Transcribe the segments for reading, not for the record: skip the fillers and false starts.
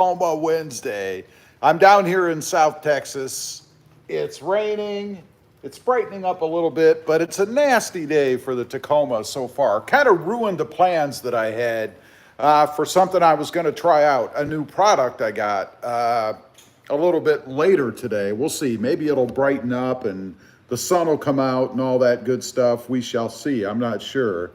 Tacoma Wednesday. I'm down here in South Texas. It's raining. It's brightening up a little bit, but it's a nasty day for the Tacoma so far. Kind of ruined the plans that I had for something I was going to try out, a new product I got a little bit later today. We'll see. Maybe it'll brighten up and the sun will come out and all that good stuff. We shall see. I'm not sure.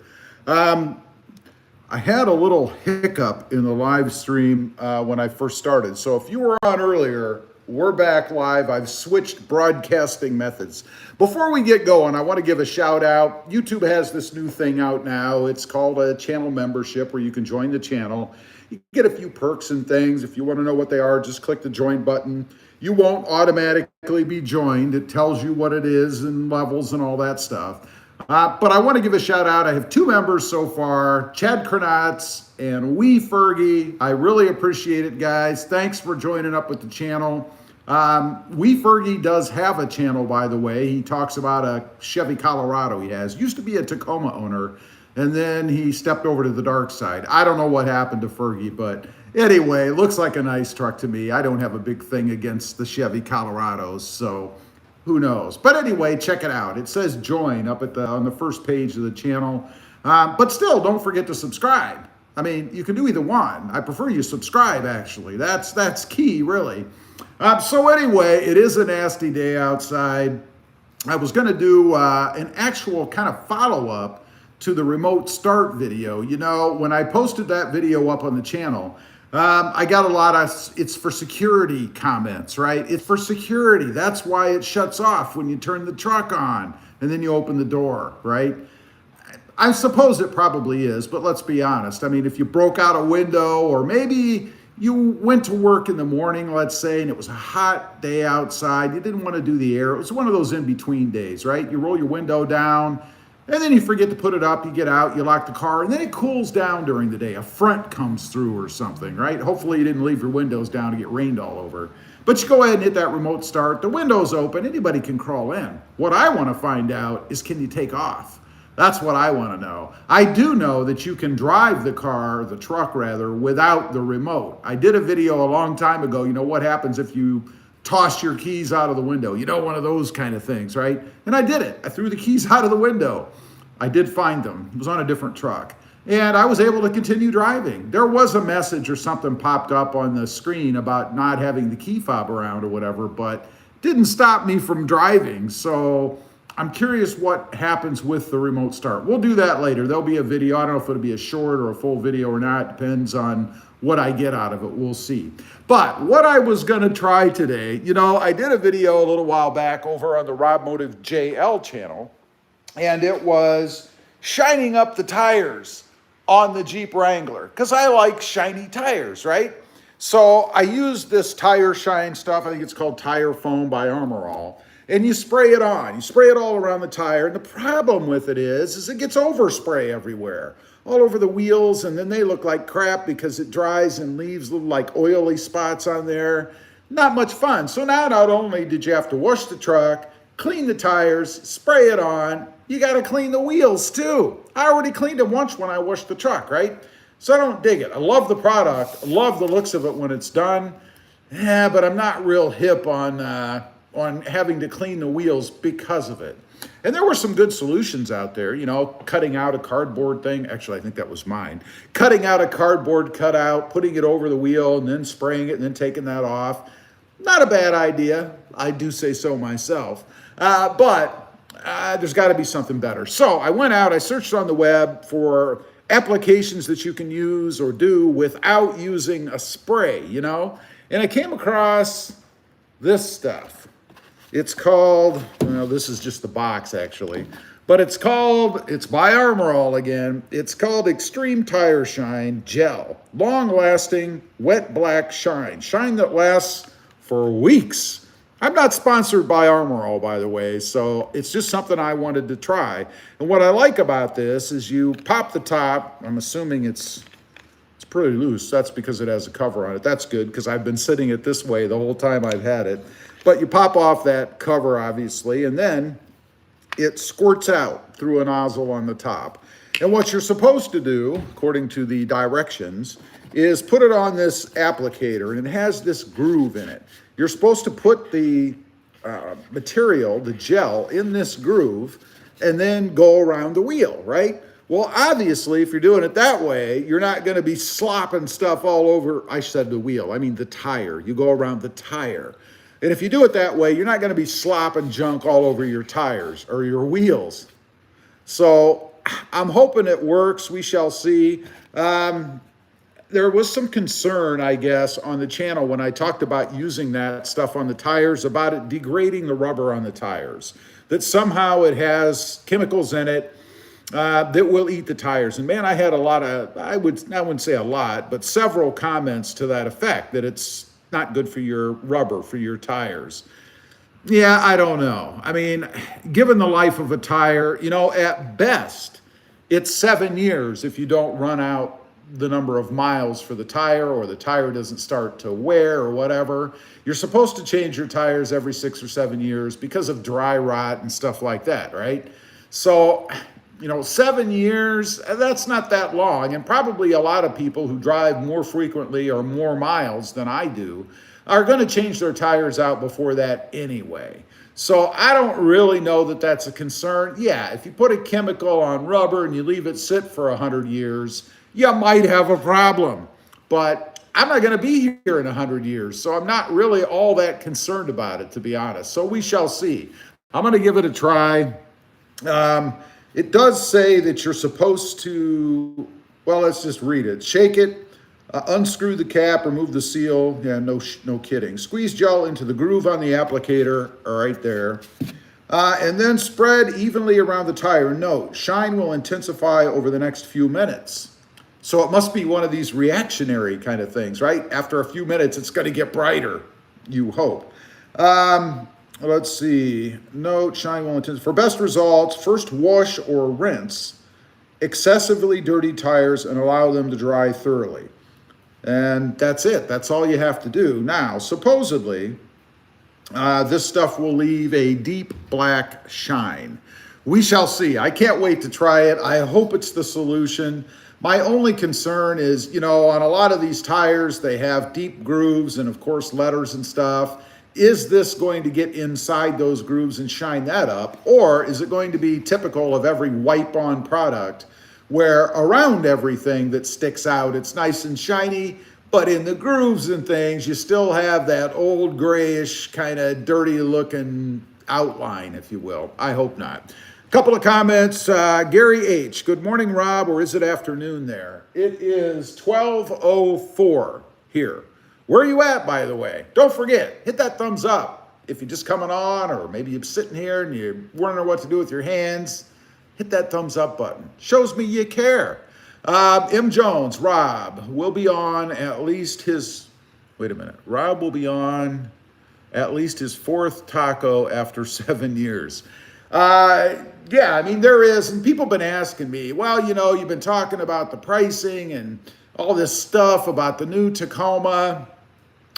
I had a little hiccup in the live stream when I first started. So if you were on earlier, we're back live. I've switched broadcasting methods. Before we get going, I want to give a shout out. YouTube has this new thing out now. It's called a channel membership where you can join the channel. You get a few perks and things. If you want to know what they are, just click the join button. You won't automatically be joined. It tells you what it is and levels and all that stuff. But I want to give a shout out. I have two members so far, Chad Kernatz and Wee Fergie. I really appreciate it, guys. Thanks for joining up with the channel. Wee Fergie does have a channel, by the way. He talks about a Chevy Colorado he has. Used to be a Tacoma owner, and then he stepped over to the dark side. I don't know what happened to Fergie, but anyway, it looks like a nice truck to me. I don't have a big thing against the Chevy Colorados, so who knows? But anyway, check it out. It says join up at on the first page of the channel. But still, don't forget to subscribe. I mean, you can do either one. I prefer you subscribe, actually. That's key, really. So anyway, it is a nasty day outside. I was going to do an actual kind of follow-up to the remote start video. You know, when I posted that video up on the channel, I got a lot of, it's for security comments, right? It's for security. That's why it shuts off when you turn the truck on and then you open the door, right? I suppose it probably is, but let's be honest. I mean, if you broke out a window or maybe you went to work in the morning, let's say, and it was a hot day outside, you didn't want to do the air. It was one of those in-between days, right? You roll your window down, and then you forget to put it up, you get out, you lock the car, and then it cools down during the day. A front comes through or something, right? Hopefully you didn't leave your windows down to get rained all over. But you go ahead and hit that remote start. The window's open. Anybody can crawl in. What I want to find out is, can you take off? That's what I want to know. I do know that you can drive the car, the truck rather, without the remote. I did a video a long time ago, you know, what happens if you toss your keys out of the window, you know, one of those kind of things, right? And I did it. I threw the keys out of the window. I did find them. It was on a different truck. And I was able to continue driving. There was a message or something popped up on the screen about not having the key fob around or whatever, but didn't stop me from driving. So I'm curious what happens with the remote start. We'll do that later. There'll be a video. I don't know if it'll be a short or a full video or not. Depends on what I get out of it. We'll see. But what I was going to try today, you know, I did a video a little while back over on the RobMotive JL channel, and it was shining up the tires on the Jeep Wrangler because I like shiny tires, right? So I used this tire shine stuff. I think it's called Tire Foam by Armor All. And you spray it on. You spray it all around the tire. And the problem with it is it gets overspray everywhere, all over the wheels, and then they look like crap because it dries and leaves little like oily spots on there. Not much fun. So now not only did you have to wash the truck, clean the tires, spray it on, you got to clean the wheels too. I already cleaned them once when I washed the truck, right? So I don't dig it. I love the product. I love the looks of it when it's done. Yeah, but I'm not real hip on having to clean the wheels because of it. And there were some good solutions out there, you know, cutting out a cardboard thing. Actually, I think that was mine. Cutting out a cardboard cutout, putting it over the wheel, and then spraying it, and then taking that off. Not a bad idea. I do say so myself. But there's got to be something better. So I went out, I searched on the web for applications that you can use or do without using a spray, you know, and I came across this stuff. It's called, well, this is just the box actually, but it's by Armor All again. It's called Extreme Tire Shine Gel. Long-lasting, wet black shine. Shine that lasts for weeks. I'm not sponsored by Armor All, by the way, so it's just something I wanted to try. And what I like about this is you pop the top. I'm assuming it's pretty loose. That's because it has a cover on it. That's good because I've been sitting it this way the whole time I've had it. But you pop off that cover, obviously, and then it squirts out through a nozzle on the top. And what you're supposed to do, according to the directions, is put it on this applicator, and it has this groove in it. You're supposed to put the material, the gel, in this groove and then go around the wheel, right? Well, obviously, if you're doing it that way, you're not going to be slopping stuff all over. I said the wheel, I mean the tire. You go around the tire. And if you do it that way, you're not going to be slopping junk all over your tires or your wheels. So I'm hoping it works. We shall see. There was some concern, I guess, on the channel when I talked about using that stuff on the tires, about it degrading the rubber on the tires, that somehow it has chemicals in it that will eat the tires. And man, I had a lot of, I wouldn't say a lot, but several comments to that effect, that it's not good for your rubber, for your tires. Yeah, I don't know. I mean, given the life of a tire, you know, at best, it's 7 years if you don't run out the number of miles for the tire, or the tire doesn't start to wear or whatever. You're supposed to change your tires every 6 or 7 years because of dry rot and stuff like that, right? So, you know, 7 years, that's not that long. And probably a lot of people who drive more frequently or more miles than I do are going to change their tires out before that anyway. So I don't really know that that's a concern. Yeah, if you put a chemical on rubber and you leave it sit for 100 years, you might have a problem. But I'm not going to be here in 100 years, so I'm not really all that concerned about it, to be honest. So we shall see. I'm going to give it a try. It does say that you're supposed to, well, let's just read it. Shake it, unscrew the cap, remove the seal. Yeah, no kidding. Squeeze gel into the groove on the applicator, right there. And then spread evenly around the tire. Note, shine will intensify over the next few minutes. So it must be one of these reactionary kind of things, right? After a few minutes, it's going to get brighter, you hope. Let's see. Note, shine will intensify. For best results, first wash or rinse excessively dirty tires and allow them to dry thoroughly. And that's it. That's all you have to do. Now, supposedly, this stuff will leave a deep black shine. We shall see. I can't wait to try it. I hope it's the solution. My only concern is, you know, on a lot of these tires, they have deep grooves and, of course, letters and stuff. Is this going to get inside those grooves and shine that up? Or is it going to be typical of every wipe-on product where around everything that sticks out, it's nice and shiny, but in the grooves and things, you still have that old grayish kind of dirty looking outline, if you will. I hope not. Couple of comments. Gary H. Good morning, Rob, or is it afternoon there? It is 12:04 here. Where are you at, by the way? Don't forget, hit that thumbs up. If you're just coming on, or maybe you're sitting here and you're wondering what to do with your hands, hit that thumbs up button. Shows me you care. M. Jones, Rob will be on at least his, wait a minute. Rob will be on at least his 4th taco after 7 years. Yeah, I mean, there is, and people have been asking me, well, you know, you've been talking about the pricing and all this stuff about the new Tacoma.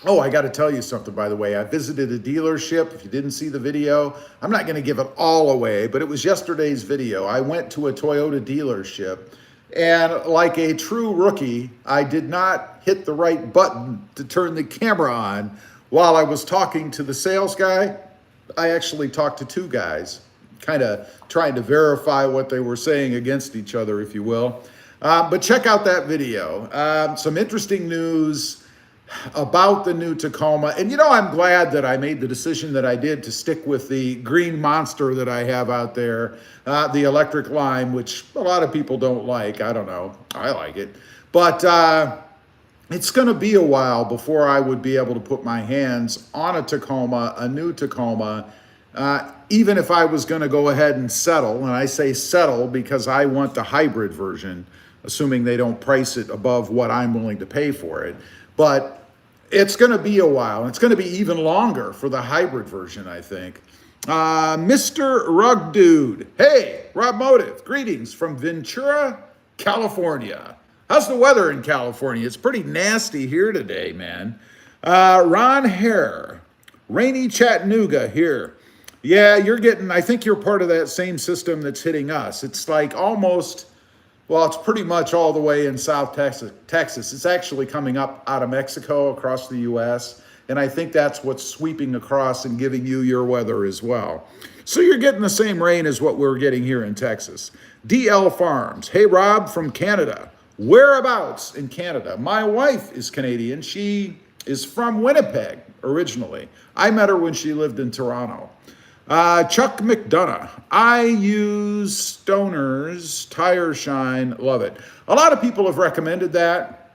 Oh, I got to tell you something, by the way. I visited a dealership. If you didn't see the video, I'm not going to give it all away, but it was yesterday's video. I went to a Toyota dealership, and like a true rookie, I did not hit the right button to turn the camera on while I was talking to the sales guy. I actually talked to 2 guys, kind of trying to verify what they were saying against each other, if you will. But check out that video. Some interesting news about the new Tacoma. And you know, I'm glad that I made the decision that I did to stick with the green monster that I have out there, the electric lime, which a lot of people don't like. I don't know. I like it. But it's going to be a while before I would be able to put my hands on a Tacoma, a new Tacoma, even if I was going to go ahead and settle. And I say settle because I want the hybrid version, assuming they don't price it above what I'm willing to pay for it. But it's going to be a while. And it's going to be even longer for the hybrid version, I think. Mr. Rug Dude. Hey, RobMotive. Greetings from Ventura, California. How's the weather in California? It's pretty nasty here today, man. Ron Hare. Rainy Chattanooga here. Yeah, you're getting, I think you're part of that same system that's hitting us. It's like almost Well, it's pretty much all the way in South Texas. It's actually coming up out of Mexico across the U.S., and I think that's what's sweeping across and giving you your weather as well. So you're getting the same rain as what we're getting here in Texas. DL Farms. Hey, Rob from Canada. Whereabouts in Canada? My wife is Canadian. She is from Winnipeg originally. I met her when she lived in Toronto. Chuck McDonough. I use Stoner's Tire Shine. Love it. A lot of people have recommended that.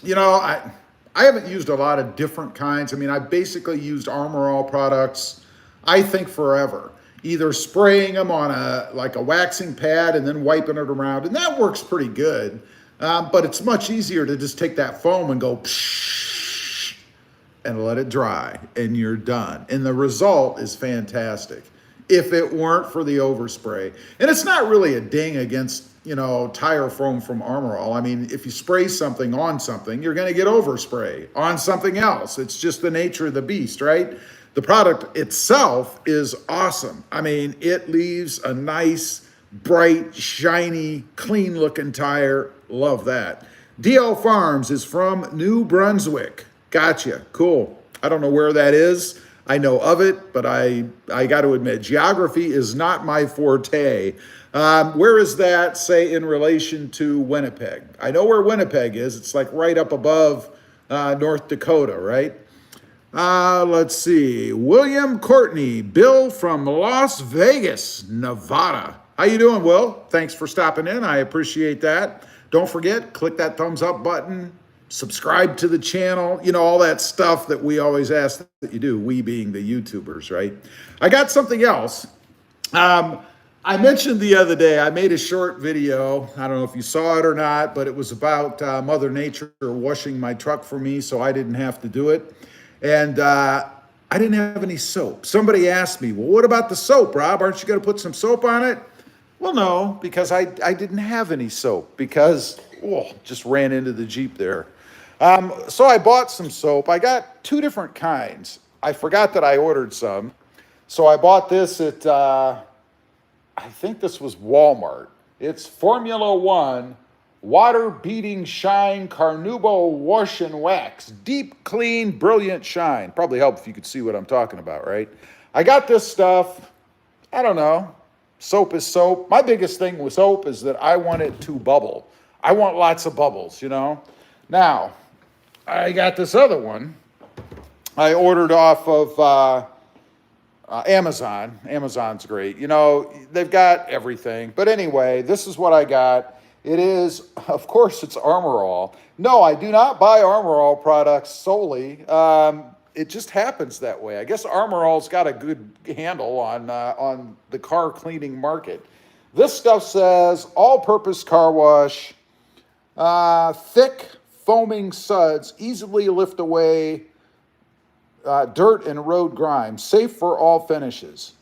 You know, I haven't used a lot of different kinds. I mean, I basically used Armor All products, I think, forever. Either spraying them on like a waxing pad and then wiping it around. And that works pretty good. But it's much easier to just take that foam and go psh, and let it dry, and you're done. And the result is fantastic if it weren't for the overspray. And it's not really a ding against, you know, tire foam from Armor All. I mean, if you spray something on something, you're going to get overspray on something else. It's just the nature of the beast, right? The product itself is awesome. I mean, it leaves a nice, bright, shiny, clean looking tire. Love that. DL Farms is from New Brunswick. Gotcha. Cool. I don't know where that is. I know of it, but I got to admit, geography is not my forte. Where is that, say, in relation to Winnipeg? I know where Winnipeg is. It's like right up above North Dakota, right? Let's see. William Courtney, Bill from Las Vegas, Nevada. How you doing, Will? Thanks for stopping in. I appreciate that. Don't forget, click that thumbs up button, subscribe to the channel, you know, all that stuff that we always ask that you do, we being the YouTubers, right? I got something else. I mentioned the other day, I made a short video. I don't know if you saw it or not, but it was about Mother Nature washing my truck for me so I didn't have to do it. And I didn't have any soap. Somebody asked me, well, what about the soap, Rob? Aren't you going to put some soap on it? Well, no, because I didn't have any soap because, just ran into the Jeep there. So I bought some soap. I got two different kinds. I forgot that I ordered some. So I bought this at, I think this was Walmart. It's Formula One Water Beating Shine Carnubo Wash and Wax. Deep, clean, brilliant shine. Probably help if you could see what I'm talking about, right? I got this stuff. I don't know. Soap is soap. My biggest thing with soap is that I want it to bubble. I want lots of bubbles, you know? Now, I got this other one. I ordered off of Amazon. Amazon's great. You know, they've got everything. But anyway, this is what I got. It is, of course, it's Armor All. No, I do not buy Armor All products solely. It just happens that way. I guess Armor All's got a good handle on the car cleaning market. This stuff says all-purpose car wash, thick foaming suds, easily lift away dirt and road grime, safe for all finishes.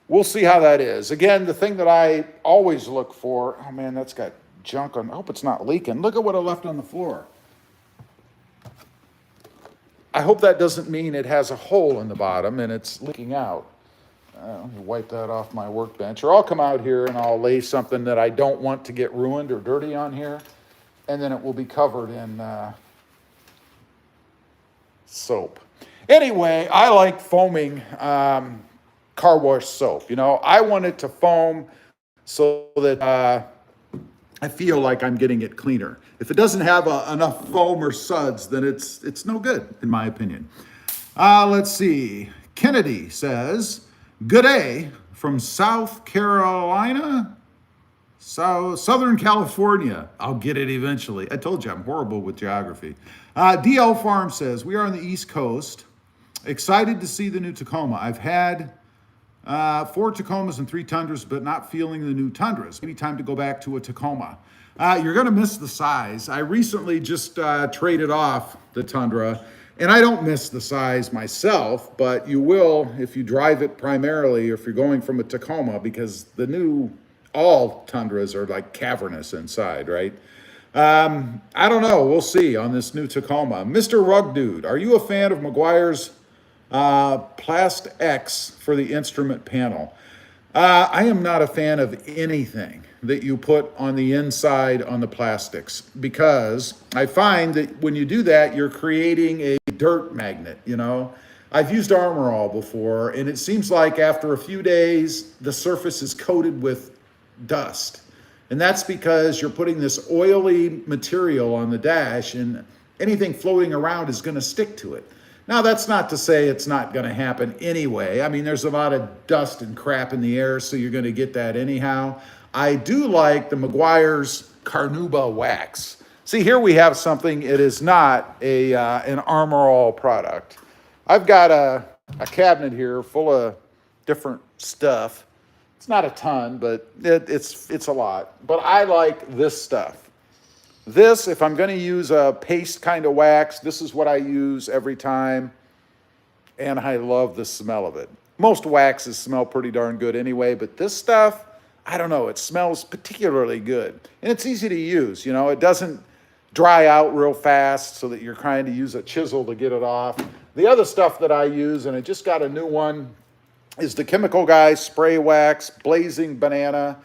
We'll see how that is. Again, the thing that I always look for, oh man, that's got junk on, I hope it's not leaking. Look at what I left on the floor. I hope that doesn't mean it has a hole in the bottom and it's leaking out. Let me wipe that off my workbench. Or I'll come out here and I'll lay something that I don't want to get ruined or dirty on here. And then it will be covered in soap. Anyway, I like foaming car wash soap. You know, I want it to foam so that I feel like I'm getting it cleaner. If it doesn't have enough foam or suds, then it's no good, in my opinion. Let's see. Kennedy says, good day from South Carolina, Southern California. I'll get it eventually. I told you I'm horrible with geography. DL Farm says, we are on the East Coast. Excited to see the new Tacoma. I've had 4 Tacomas and 3 Tundras, but not feeling the new Tundras. Maybe time to go back to a Tacoma. You're going to miss the size. I recently just traded off the Tundra, and I don't miss the size myself, but you will if you drive it primarily, or if you're going from a Tacoma, because the new, all Tundras are like cavernous inside, right? I don't know. We'll see on this new Tacoma. Mr. Rug Dude, are you a fan of Meguiar's Plast X for the instrument panel? I am not a fan of anything that you put on the inside on the plastics, because I find that when you do that, you're creating a dirt magnet, you know. I've used Armor All before, and it seems like after a few days, the surface is coated with dust. And that's because you're putting this oily material on the dash, and anything floating around is going to stick to it. Now, that's not to say it's not going to happen anyway. I mean, there's a lot of dust and crap in the air, so you're going to get that anyhow. I do like the Meguiar's Carnauba wax. See, here we have something. It is not an Armor All product. I've got a cabinet here full of different stuff. It's not a ton, but it's a lot. But I like this stuff. This, if I'm going to use a paste kind of wax, this is what I use every time. And I love the smell of it. Most waxes smell pretty darn good anyway, but this stuff, I don't know, it smells particularly good. And it's easy to use, you know, it doesn't dry out real fast so that you're trying to use a chisel to get it off. The other stuff that I use, and I just got a new one, is the Chemical Guy Spray Wax Blazing Banana.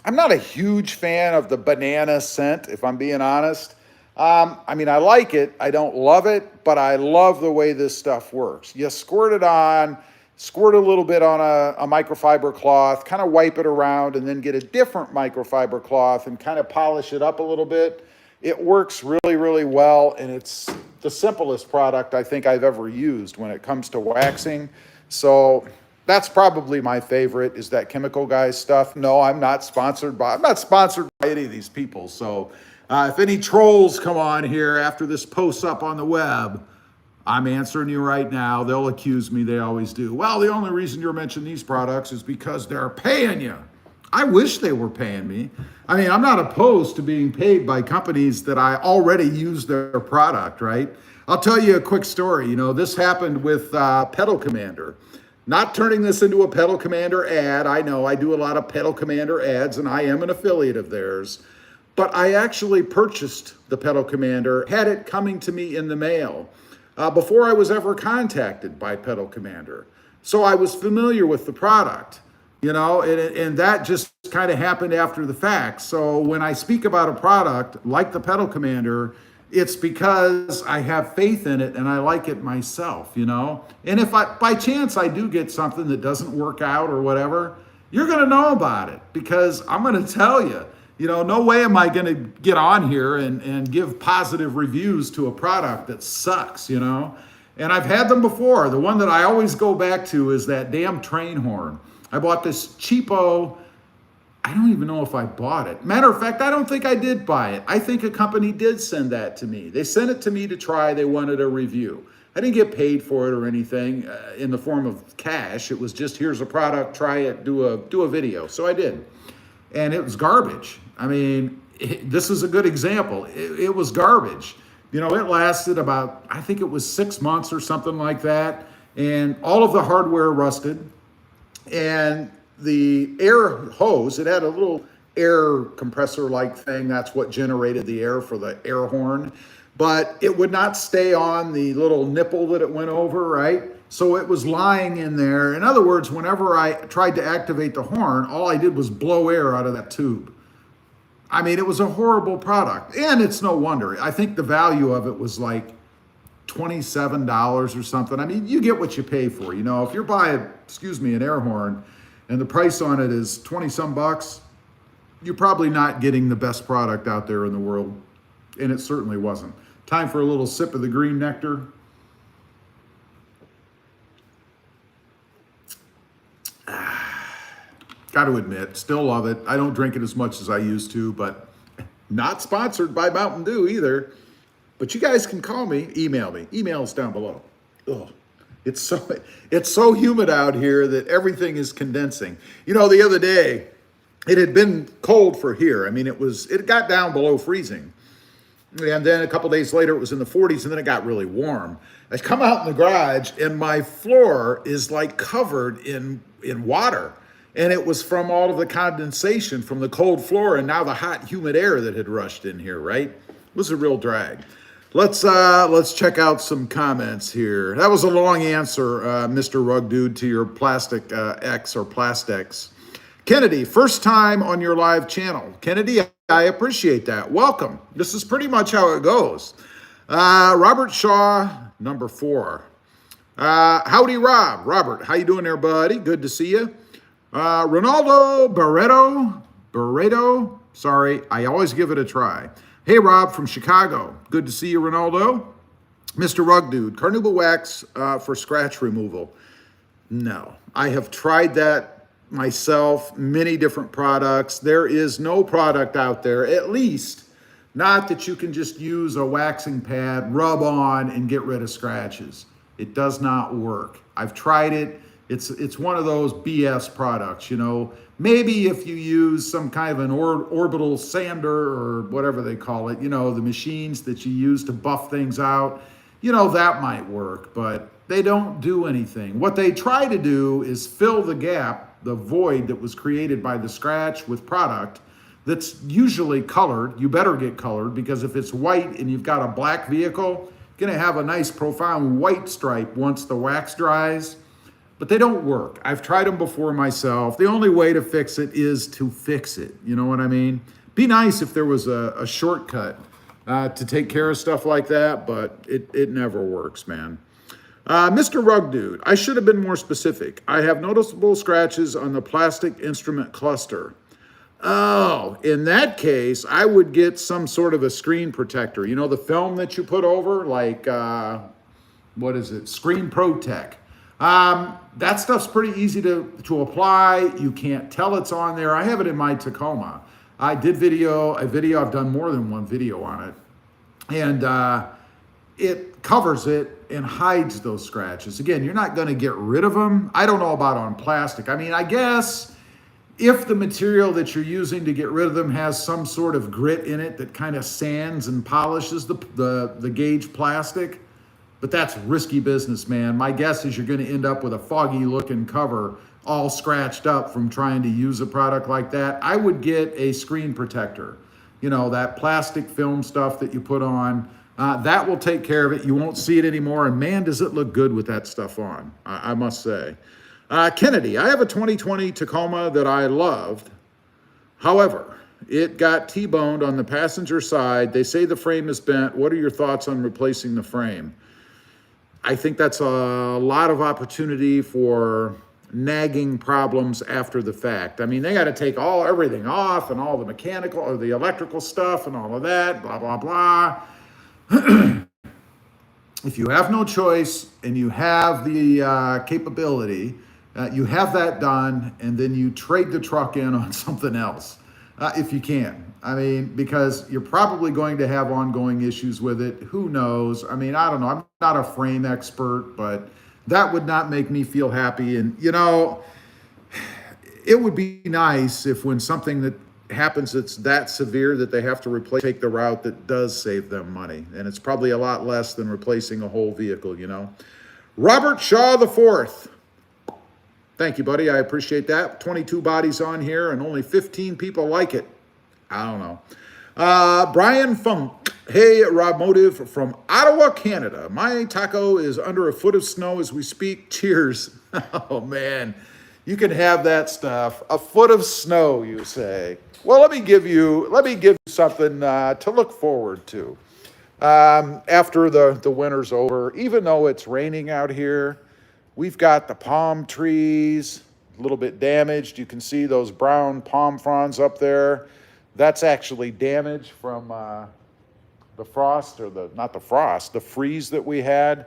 I'm not a huge fan of the banana scent, if I'm being honest. I mean, I like it. I don't love it, but I love the way this stuff works. You squirt it on, squirt a little bit on a microfiber cloth, kind of wipe it around, and then get a different microfiber cloth and kind of polish it up a little bit. It works really, really well, and it's the simplest product I think I've ever used when it comes to waxing. So that's probably my favorite, is that Chemical Guy stuff. No, I'm not sponsored by any of these people. So if any trolls come on here after this posts up on the web, I'm answering you right now. They'll accuse me. They always do. Well, the only reason you're mentioning these products is because they're paying you. I wish they were paying me. I mean, I'm not opposed to being paid by companies that I already use their product, right? I'll tell you a quick story. You know, this happened with Pedal Commander. Not turning this into a Pedal Commander ad. I know I do a lot of Pedal Commander ads, and I am an affiliate of theirs. But I actually purchased the Pedal Commander, had it coming to me in the mail before I was ever contacted by Pedal Commander. So I was familiar with the product. You know, and that just kind of happened after the fact. So when I speak about a product like the Pedal Commander, it's because I have faith in it and I like it myself, you know. And if by chance I do get something that doesn't work out or whatever, you're going to know about it, because I'm going to tell you. You know, no way am I going to get on here and give positive reviews to a product that sucks, you know. And I've had them before. The one that I always go back to is that damn train horn. I bought this cheapo, I don't even know if I bought it. Matter of fact, I don't think I did buy it. I think a company did send that to me. They sent it to me to try. They wanted a review. I didn't get paid for it or anything in the form of cash. It was just, here's a product, try it, do a video. So I did. And it was garbage. I mean, this is a good example. It was garbage. You know, it lasted about, I think it was 6 months or something like that. And all of the hardware rusted. And the air hose, it had a little air compressor-like thing. That's what generated the air for the air horn. But it would not stay on the little nipple that it went over, right? So it was lying in there. In other words, whenever I tried to activate the horn, all I did was blow air out of that tube. I mean, it was a horrible product. And it's no wonder. I think the value of it was like $27 or something. I mean, you get what you pay for. You know, if you're buying, an air horn, and the price on it is 20 some bucks, you're probably not getting the best product out there in the world. And it certainly wasn't. Time for a little sip of the green nectar. Got to admit, still love it. I don't drink it as much as I used to, but not sponsored by Mountain Dew either. But you guys can call me, email me. Email's down below. Ugh. It's so humid out here that everything is condensing. You know, the other day, it had been cold for here. I mean, it got down below freezing. And then a couple days later, it was in the 40s, and then it got really warm. I come out in the garage, and my floor is like covered in water. And it was from all of the condensation from the cold floor and now the hot, humid air that had rushed in here, right? It was a real drag. Let's check out some comments here. That was a long answer, Mr. Rug Dude, to your Plastic X or Plastex. Kennedy, first time on your live channel. Kennedy, I appreciate that. Welcome. This is pretty much how it goes. Robert Shaw, number 4. Howdy, Rob. Robert, how you doing there, buddy? Good to see you. Ronaldo Barreto. Sorry, I always give it a try. Hey, Rob from Chicago. Good to see you, Ronaldo. Mr. Rug Dude, carnauba wax for scratch removal. No, I have tried that myself, many different products. There is no product out there, at least not that you can just use a waxing pad, rub on, and get rid of scratches. It does not work. I've tried it. It's one of those BS products, you know. Maybe if you use some kind of an orbital sander or whatever they call it, you know, the machines that you use to buff things out, you know, that might work, but they don't do anything. What they try to do is fill the gap, the void that was created by the scratch with product that's usually colored. You better get colored, because if it's white and you've got a black vehicle, you're gonna have a nice profound white stripe once the wax dries, but they don't work. I've tried them before myself. The only way to fix it is to fix it. You know what I mean? Be nice if there was a shortcut to take care of stuff like that, but it never works, man. Mr. Rug Dude, I should have been more specific. I have noticeable scratches on the plastic instrument cluster. Oh, in that case, I would get some sort of a screen protector. You know, the film that you put over, like, what is it? Screen Protect. That stuff's pretty easy to apply. You can't tell it's on there. I have it in my Tacoma. I did a video, I've done more than one video on it. And it covers it and hides those scratches. Again, you're not going to get rid of them. I don't know about on plastic. I mean, I guess if the material that you're using to get rid of them has some sort of grit in it that kind of sands and polishes the gauge plastic, but that's risky business, man. My guess is you're going to end up with a foggy looking cover all scratched up from trying to use a product like that. I would get a screen protector. You know, that plastic film stuff that you put on. That will take care of it. You won't see it anymore. And man, does it look good with that stuff on, I must say. Kennedy, I have a 2020 Tacoma that I loved. However, it got T-boned on the passenger side. They say the frame is bent. What are your thoughts on replacing the frame? I think that's a lot of opportunity for nagging problems after the fact. I mean, they got to take everything off and all the mechanical or the electrical stuff and all of that, blah, blah, blah. If you have no choice and you have the capability, you have that done, and then you trade the truck in on something else, if you can. I mean, because you're probably going to have ongoing issues with it. Who knows? I mean, I don't know. I'm not a frame expert, but that would not make me feel happy. And, you know, it would be nice if when something that happens that's that severe that they have to take the route that does save them money. And it's probably a lot less than replacing a whole vehicle, you know. Robert Shaw IV. Thank you, buddy. I appreciate that. 22 bodies on here and only 15 people like it. I don't know. Brian Funk. Hey, RobMotive from Ottawa, Canada. My taco is under a foot of snow as we speak. Cheers. Oh, man. You can have that stuff. A foot of snow, you say. Well, let me give you something to look forward to. After the winter's over, even though it's raining out here, we've got the palm trees a little bit damaged. You can see those brown palm fronds up there. That's actually damage from the frost, or the freeze that we had.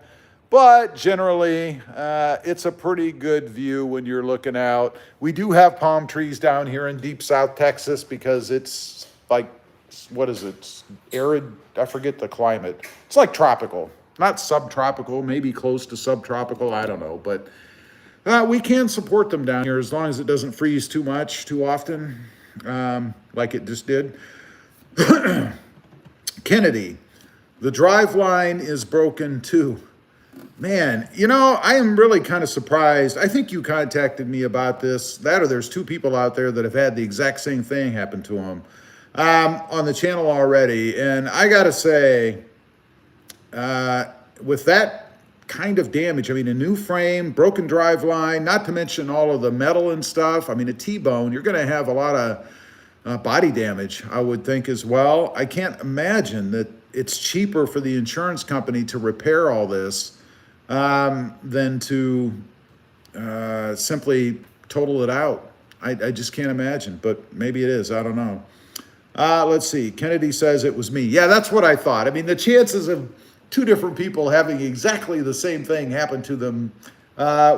But generally, it's a pretty good view when you're looking out. We do have palm trees down here in deep South Texas because it's like, what is it? Arid, I forget the climate. It's like tropical, not subtropical, maybe close to subtropical, I don't know. But we can support them down here as long as it doesn't freeze too much, too often, like it just did. Kennedy, the drive line is broken too. Man, you know, I am really kind of surprised. I think you contacted me about this. Or there's 2 people out there that have had the exact same thing happen to them on the channel already. And I got to say, with that kind of damage. I mean, a new frame, broken drive line, not to mention all of the metal and stuff. I mean, a T-bone, you're going to have a lot of body damage, I would think, as well. I can't imagine that it's cheaper for the insurance company to repair all this than to simply total it out. I just can't imagine, but maybe it is. I don't know. Let's see. Kennedy says it was me. Yeah, that's what I thought. I mean, the chances of two different people having exactly the same thing happen to them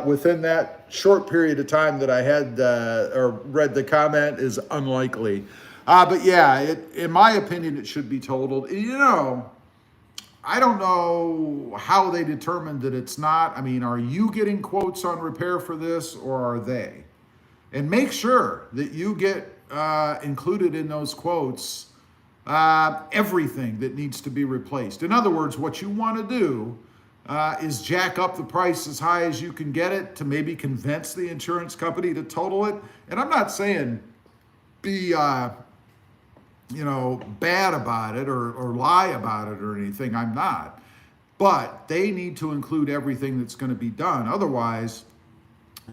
within that short period of time that I had or read the comment is unlikely. But yeah, in my opinion, it should be totaled. You know, I don't know how they determined that it's not. I mean, are you getting quotes on repair for this, or are they? And make sure that you get included in those quotes everything that needs to be replaced. In other words, what you want to do is jack up the price as high as you can get it to maybe convince the insurance company to total it. And I'm not saying be bad about it or lie about it or anything. I'm not. But they need to include everything that's going to be done. Otherwise,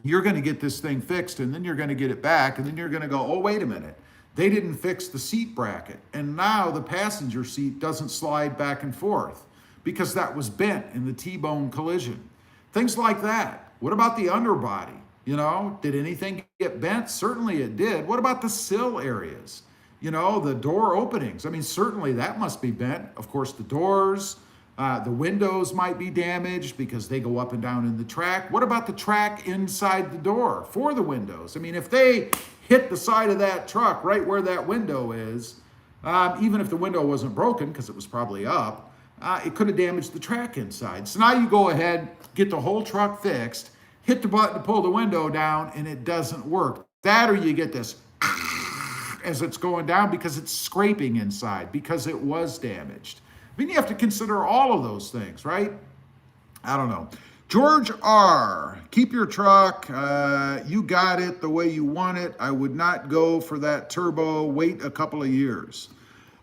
you're going to get this thing fixed, and then you're going to get it back, and then you're going to go, oh, wait a minute. They didn't fix the seat bracket, and now the passenger seat doesn't slide back and forth because that was bent in the T-bone collision. Things like that. What about the underbody? You know, did anything get bent? Certainly it did. What about the sill areas? You know, the door openings. I mean, certainly that must be bent. Of course, the doors, the windows might be damaged because they go up and down in the track. What about the track inside the door for the windows? I mean, if they hit the side of that truck right where that window is, even if the window wasn't broken, because it was probably up, it could have damaged the track inside. So now you go ahead, get the whole truck fixed, hit the button to pull the window down, and it doesn't work. That, or you get this as it's going down because it's scraping inside because it was damaged. I mean, you have to consider all of those things, right? I don't know. George R., keep your truck. You got it the way you want it. I would not go for that turbo. Wait a couple of years.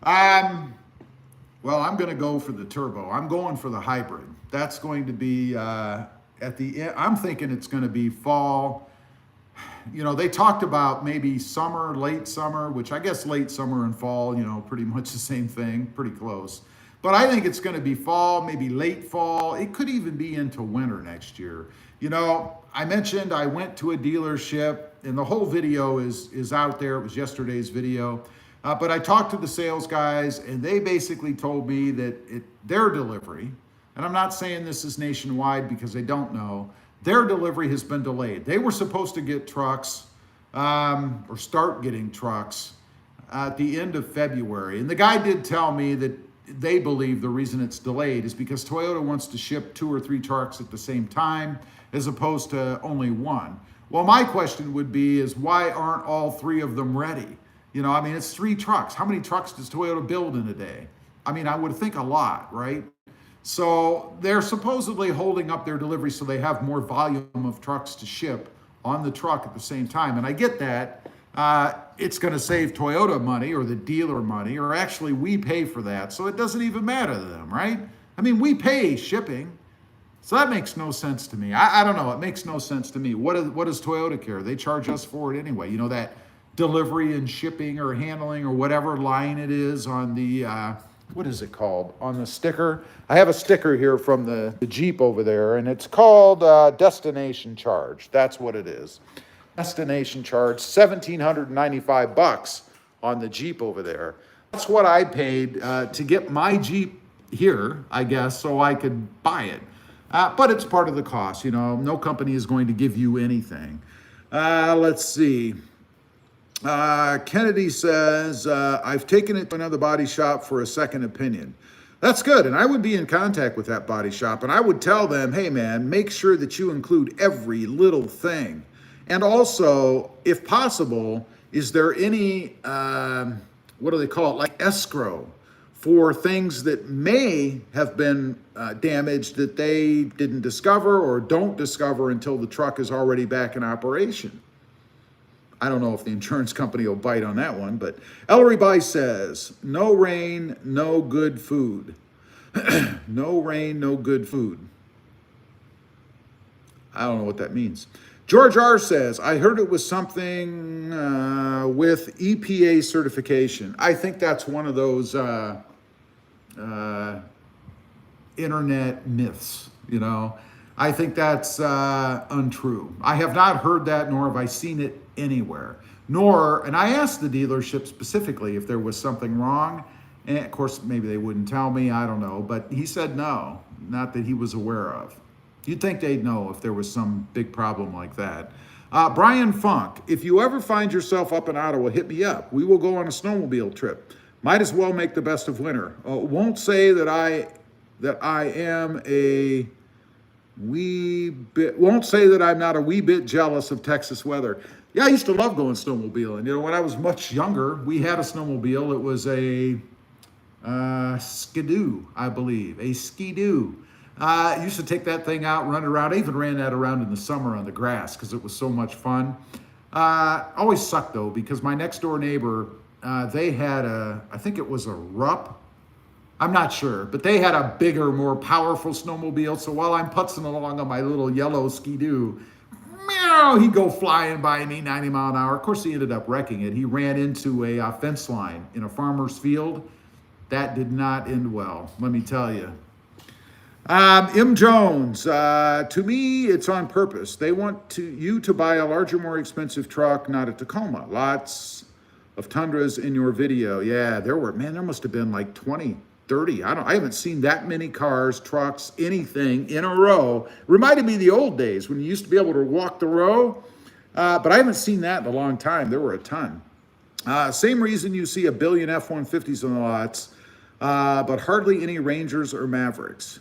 Well, I'm going to go for the turbo. I'm going for the hybrid. That's going to be at the end. I'm thinking it's going to be fall. You know, they talked about maybe summer, late summer, which I guess late summer and fall, you know, pretty much the same thing, pretty close. But I think it's going to be fall, maybe late fall. It could even be into winter next year. You know, I mentioned I went to a dealership, and the whole video is out there. It was yesterday's video. But I talked to the sales guys, and they basically told me that their delivery, and I'm not saying this is nationwide because I don't know, their delivery has been delayed. They were supposed to get trucks or start getting trucks at the end of February. And the guy did tell me that they believe the reason it's delayed is because Toyota wants to ship 2 or 3 trucks at the same time as opposed to only one. Well, my question would be is why aren't all 3 of them ready? You know, I mean, it's 3 trucks. How many trucks does Toyota build in a day? I mean, I would think a lot, right? So they're supposedly holding up their delivery so they have more volume of trucks to ship on the truck at the same time. And I get that. It's going to save Toyota money or the dealer money, or actually we pay for that. So it doesn't even matter to them, right? I mean, we pay shipping. So that makes no sense to me. I don't know. It makes no sense to me. What does Toyota care? They charge us for it anyway. You know, that delivery and shipping or handling or whatever line it is on the, what is it called? On the sticker. I have a sticker here from the Jeep over there, and it's called destination charge. That's what it is. Destination charge, $1,795 on the Jeep over there. That's what I paid to get my Jeep here, I guess, so I could buy it. But it's part of the cost, you know. No company is going to give you anything. Let's see. Kennedy says, I've taken it to another body shop for a second opinion. That's good. And I would be in contact with that body shop, and I would tell them, hey, man, make sure that you include every little thing. And also, if possible, is there any, what do they call it, like escrow for things that may have been damaged that they didn't discover or don't discover until the truck is already back in operation? I don't know if the insurance company will bite on that one, but Ellery By says, no rain, no good food. No rain, no good food. I don't know what that means. George R. says, I heard it was something with EPA certification. I think that's one of those internet myths, you know. I think that's untrue. I have not heard that, nor have I seen it anywhere. And I asked the dealership specifically if there was something wrong. And of course, maybe they wouldn't tell me, I don't know. But he said no, not that he was aware of. You'd think they'd know if there was some big problem like that. Brian Funk, if you ever find yourself up in Ottawa, hit me up. We will go on a snowmobile trip. Might as well make the best of winter. Won't say that I am a wee bit, won't say that I'm not a wee bit jealous of Texas weather. Yeah, I used to love going snowmobiling. You know, when I was much younger, we had a snowmobile. It was a Skidoo, I believe, a Skidoo. Used to take that thing out, run it around. I even ran that around in the summer on the grass because it was so much fun. Always sucked though, because my next door neighbor, they had I think it was a Rupp. I'm not sure, but they had a bigger, more powerful snowmobile. So while I'm putzing along on my little yellow Skidoo, meow, he'd go flying by me 90 mile an hour. Of course, he ended up wrecking it. He ran into a fence line in a farmer's field. That did not end well, let me tell you. M. Jones, to me, it's on purpose. They want you to buy a larger, more expensive truck, not a Tacoma. Lots of Tundras in your video. Yeah, there must have been like 20, 30. I haven't seen that many cars, trucks, anything in a row. Reminded me of the old days when you used to be able to walk the row. But I haven't seen that in a long time. There were a ton. Same reason you see a billion F-150s on the lots, but hardly any Rangers or Mavericks.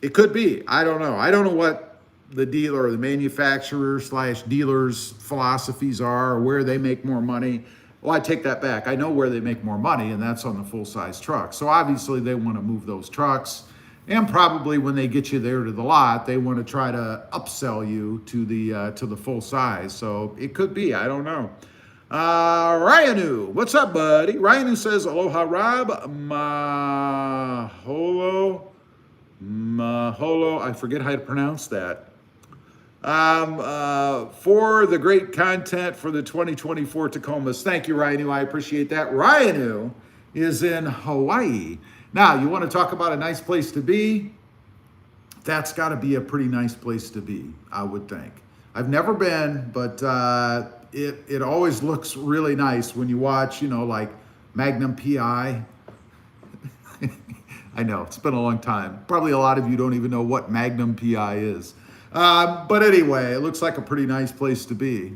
It could be. I don't know. I don't know what the dealer or the manufacturer / dealer's philosophies are, or where they make more money. Well, I take that back. I know where they make more money, and that's on the full-size truck. So obviously they want to move those trucks, and probably when they get you there to the lot, they want to try to upsell you to the full size. So it could be. I don't know. Ryanu, what's up, buddy? Ryanu says, aloha, Rob. Maholo, I forget how to pronounce that. For the great content for the 2024 Tacomas. Thank you, Ryanu. I appreciate that. Ryanu is in Hawaii. Now, you want to talk about a nice place to be? That's got to be a pretty nice place to be, I would think. I've never been, but it always looks really nice when you watch, like Magnum PI. I know, it's been a long time. Probably a lot of you don't even know what Magnum PI is. But anyway, it looks like a pretty nice place to be.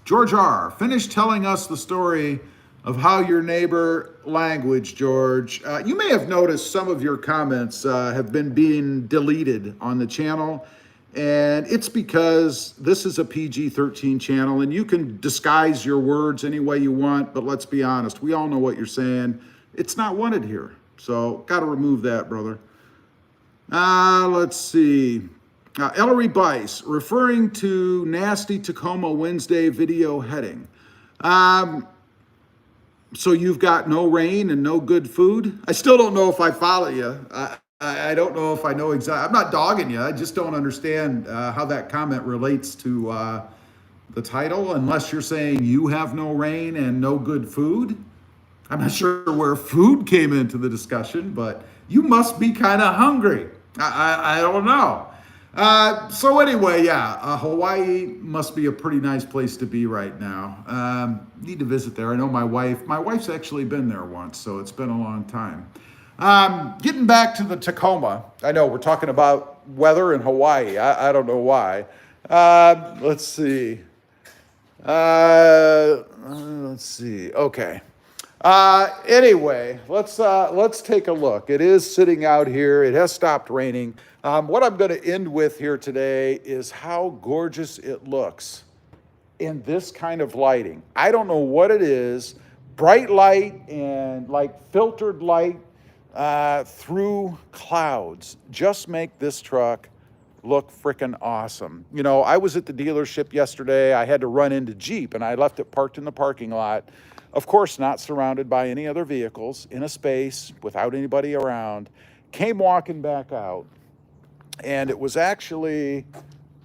George R., finish telling us the story of how your neighbor language, George. You may have noticed some of your comments have been being deleted on the channel. And it's because this is a PG-13 channel and you can disguise your words any way you want. But let's be honest, we all know what you're saying. It's not wanted here. So, got to remove that, brother. Let's see. Ellery Bice, referring to nasty Tacoma Wednesday video heading. So you've got no rain and no good food? I still don't know if I follow you. I don't know if I know exactly. I'm not dogging you. I just don't understand how that comment relates to the title, unless you're saying you have no rain and no good food. I'm not sure where food came into the discussion, but you must be kind of hungry. I don't know. So anyway, yeah, Hawaii must be a pretty nice place to be right now. Need to visit there. I know my wife's actually been there once, so it's been a long time. Getting back to the Tacoma. I know we're talking about weather in Hawaii. I don't know why. Let's see. Okay. Anyway, let's take a look. It is sitting out here. It has stopped raining. What I'm going to end with here today is how gorgeous it looks in this kind of lighting. I don't know what it is. Bright light and like filtered light through clouds just make this truck look freaking awesome. I was at the dealership yesterday. I had to run into Jeep and I left it parked in the parking lot. Of course, not surrounded by any other vehicles, in a space without anybody around. Came walking back out, and it was actually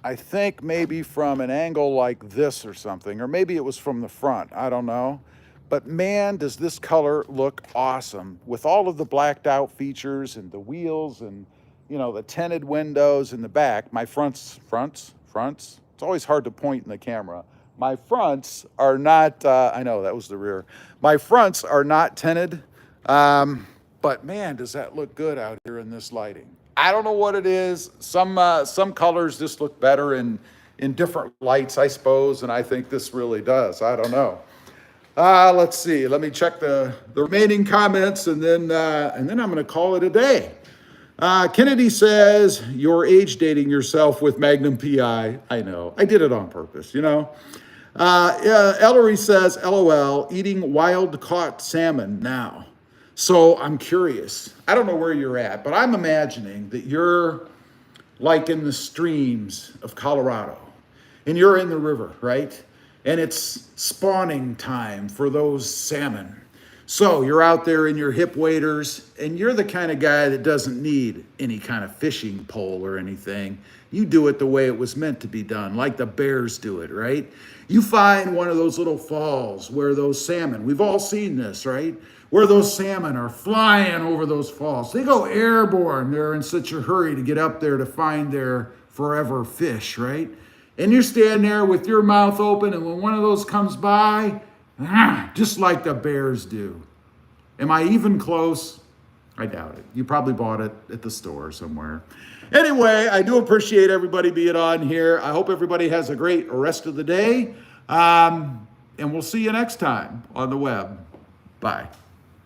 I think maybe from an angle like this or something, or maybe it was from the front, I don't know. But man, does this color look awesome with all of the blacked out features and the wheels and, you know, the tinted windows in the back. My fronts, it's always hard to point in the camera. My fronts are not, I know that was the rear. My fronts are not tinted, but man, does that look good out here in this lighting. I don't know what it is. Some colors just look better in different lights, I suppose, and I think this really does. I don't know. Let's see. Let me check the remaining comments, and then I'm going to call it a day. Kennedy says, you're age dating yourself with Magnum PI. I know. I did it on purpose, you know. Ellery says, LOL, eating wild caught salmon now. So I'm curious. I don't know where you're at, but I'm imagining that you're like in the streams of Colorado, and you're in the river, right? And it's spawning time for those salmon. So you're out there in your hip waders, and you're the kind of guy that doesn't need any kind of fishing pole or anything. You do it the way it was meant to be done, like the bears do it, right? You find one of those little falls where those salmon, we've all seen this, right? Where those salmon are flying over those falls. They go airborne. They're in such a hurry to get up there to find their forever fish, right? And you're standing there with your mouth open, and when one of those comes by, just like the bears do. Am I even close? I doubt it. You probably bought it at the store somewhere. Anyway, I do appreciate everybody being on here. I hope everybody has a great rest of the day. And we'll see you next time on the web. Bye.